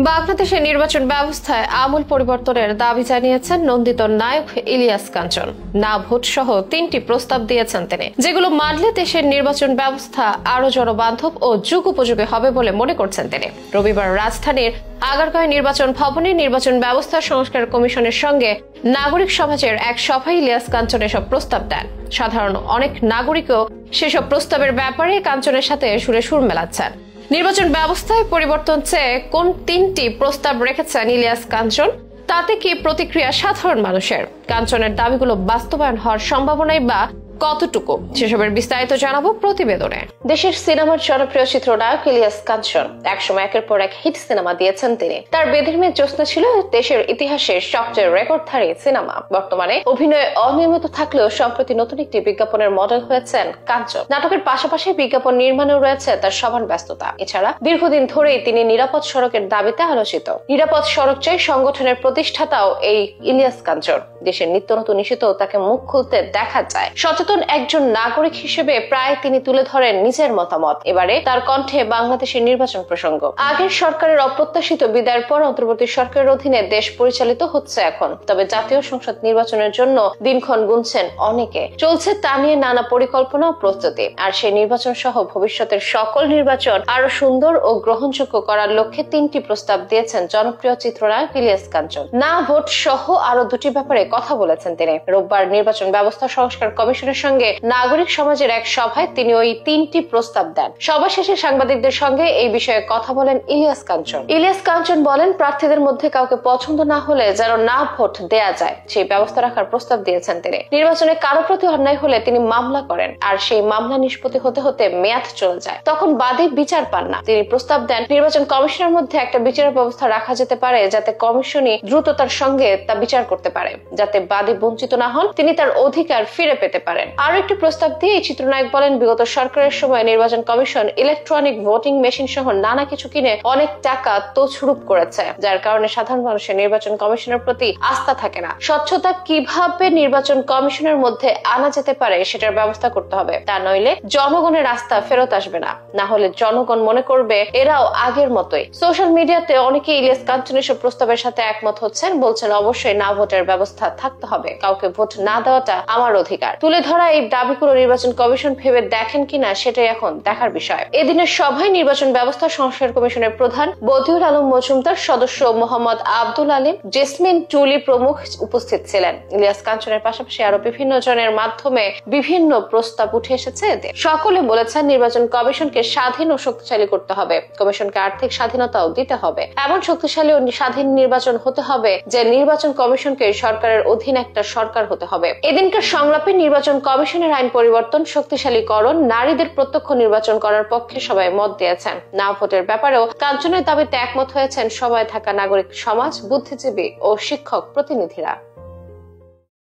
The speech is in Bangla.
বাংলাদেশের নির্বাচন ব্যবস্থায় আমূল পরিবর্তনের দাবি জানিয়েছেন নন্দিত নায়ক ইলিয়াস কাঞ্চন। না ভোট সহ 3টি প্রস্তাব দিয়েছেন তিনি, যেগুলো মানলে দেশের নির্বাচন ব্যবস্থা আরো জনবান্ধব ও যুগোপযোগী হবে বলে মনে করছেন তিনি। রবিবার রাজধানীর আগারগাঁও নির্বাচন ভবনে নির্বাচন ব্যবস্থা সংস্কার কমিশনের সঙ্গে নাগরিক সমাজের এক সভায় ইলিয়াস কাঞ্চন এসব প্রস্তাব দেন। সাধারণ অনেক নাগরিকও সেসব প্রস্তাবের ব্যাপারে কাঞ্চনের সাথে সুরে সুর মেলাচ্ছেন। নির্বাচন ব্যবস্থায় পরিবর্তন চেয়ে কোন 3টি প্রস্তাব রেখেছেন ইলিয়াস কাঞ্চন, তাতে কি প্রতিক্রিয়া সাধারণ মানুষের? কাঞ্চনের দাবিগুলো বাস্তবায়ন হওয়ার সম্ভাবনাই বা কতটুকু, সেসবের বিস্তারিত জানাবো প্রতিবেদনে। দেশের সিনেমার জনপ্রিয় চিত্রনায়ক ইলিয়াস কাঞ্চন একসময় একের পর এক হিট সিনেমা দিয়েছেন তিনি। তার বেদের মেয়ে জ্যোৎস্না ছিল দেশের ইতিহাসের সবচেয়ে রেকর্ডধারী সিনেমা। বর্তমানে অভিনয়ে অনিয়মিত থাকলেও সম্প্রতি নতুন একটি বিজ্ঞাপনের মডেল হয়েছেন কাঞ্চন। নাটকের পাশাপাশি বিজ্ঞাপন নির্মাণেও রয়েছে তার সমান ব্যস্ততা। এছাড়া দীর্ঘদিন ধরেই তিনি নিরাপদ সড়কের দাবিতে আলোচিত। নিরাপদ সড়ক চাই সংগঠনের প্রতিষ্ঠাতাও এই ইলিয়াস কাঞ্চন। দেশের নিত্য নতুন ইস্যুতেও তাকে মুখ খুলতে দেখা যায়। সচেতন একজন নাগরিক হিসেবে প্রায় তিনি তুলে ধরেন নিজের মতামত। এবারে তার কণ্ঠে বাংলাদেশের নির্বাচন প্রসঙ্গ। আগের সরকারের অপ্রত্যাশিত বিদায়ের পর অন্তর্বর্তী সরকারের অধীনে দেশ পরিচালিত হচ্ছে এখন। তবে জাতীয় সংসদ নির্বাচনের জন্য দিনক্ষণ গুনছেন অনেকে। চলছে তা নিয়ে নানা পরিকল্পনা ও প্রস্তুতি। আর সেই নির্বাচন সহ ভবিষ্যতের সকল নির্বাচন আরো সুন্দর ও গ্রহণযোগ্য করার লক্ষ্যে 3টি প্রস্তাব দিয়েছেন জনপ্রিয় চিত্রনায়ক ইলিয়াস কাঞ্চন। না ভোট সহ আরো 2টি ব্যাপারে কথা বলেছেন তিনি। রোববার নির্বাচন ব্যবস্থা সংস্কার কমিশনের সঙ্গে নাগরিক সমাজের এক সভায় তিনি ওই 3টি প্রস্তাব দেন। সভা শেষে সাংবাদিকদের সঙ্গে এই বিষয়ে কথা বলেন ইলিয়াস কাঞ্চন। ইলিয়াস কাঞ্চন বলেন, প্রার্থীদের মধ্যে কাউকে পছন্দ না হলে যেন না ভোট দেয়া যায় সেই ব্যবস্থা রাখার প্রস্তাব দিয়েছেন তিনি। নির্বাচনে কারো প্রতি অন্যায় হলে তিনি মামলা করেন, আর সেই মামলা নিষ্পত্তি হতে হতে মেয়াদ চলে যায়। তখন বাদী বিচার পান না। তিনি প্রস্তাব দেন নির্বাচন কমিশনের মধ্যে একটা বিচার ব্যবস্থা রাখা যেতে পারে, যাতে কমিশনই দ্রুততার সঙ্গে তা বিচার করতে পারে, যাতে বাদী বঞ্চিত না হন, তিনি তার অধিকার ফিরে পেতে পারেন। আরো একটি প্রস্তাব দিয়ে এই চিত্রনায়ক বলেন, বিগত সরকারের সময় নির্বাচন কমিশন ইলেকট্রনিক ভোটিং মেশিন সহ নানা কিছু কিনে অনেক টাকা তছরূপ করেছে, যার কারণে সাধারণ মানুষের নির্বাচন কমিশনের প্রতি আস্থা থাকে না। স্বচ্ছতা কিভাবে নির্বাচন কমিশনের মধ্যে আনা যেতে পারে সেটার ব্যবস্থা করতে হবে, তা নইলে জনগণের আস্থা ফেরত আসবে না। না হলে জনগণ মনে করবে এরাও আগের মতোই। সোশ্যাল মিডিয়াতে অনেকে ইলিয়াস কাঞ্চনের সব প্রস্তাবের সাথে একমত হচ্ছেন, বলছেন অবশ্যই না ভোটের ব্যবস্থা থাকতে হবে, কাউকে ভোট না দেওয়াটা আমার অধিকার। তুলে ধরা এই দাবিগুলো নির্বাচন কমিশন ভেবে দেখেন কিনা সেটাই এখন দেখার বিষয়। এদিনের সভায় নির্বাচন ব্যবস্থা সংস্কার কমিশনের প্রধান বদিউল আলম মজুমদার, সদস্য মোহাম্মদ আব্দুল আলিম, জেসমিন টুলি প্রমুখ উপস্থিত ছিলেন। ইলিয়াস কাঞ্চনের পাশাপাশি আরো বিভিন্ন জনের মাধ্যমে বিভিন্ন প্রস্তাব উঠে এসেছে। সকলে বলেছেন নির্বাচন কমিশনকে স্বাধীন ও শক্তিশালী করতে হবে, কমিশনকে আর্থিক স্বাধীনতাও দিতে হবে। এমন শক্তিশালী ও স্বাধীন নির্বাচন হতে হবে যে নির্বাচন কমিশনকে সরকারের অধীন একটা সরকার হতে হবে। এদিনকার সংলাপে নির্বাচন কমিশনের আইন পরিবর্তন, শক্তিশালীকরণ, নারীদের প্রত্যক্ষ নির্বাচন করার পক্ষে সবাই মত দিয়েছেন। না ভোটের ব্যাপারেও কাঞ্চনের দাবিতে একমত হয়েছেন সবাই থাকা নাগরিক সমাজ, বুদ্ধিজীবী ও শিক্ষক প্রতিনিধিরা।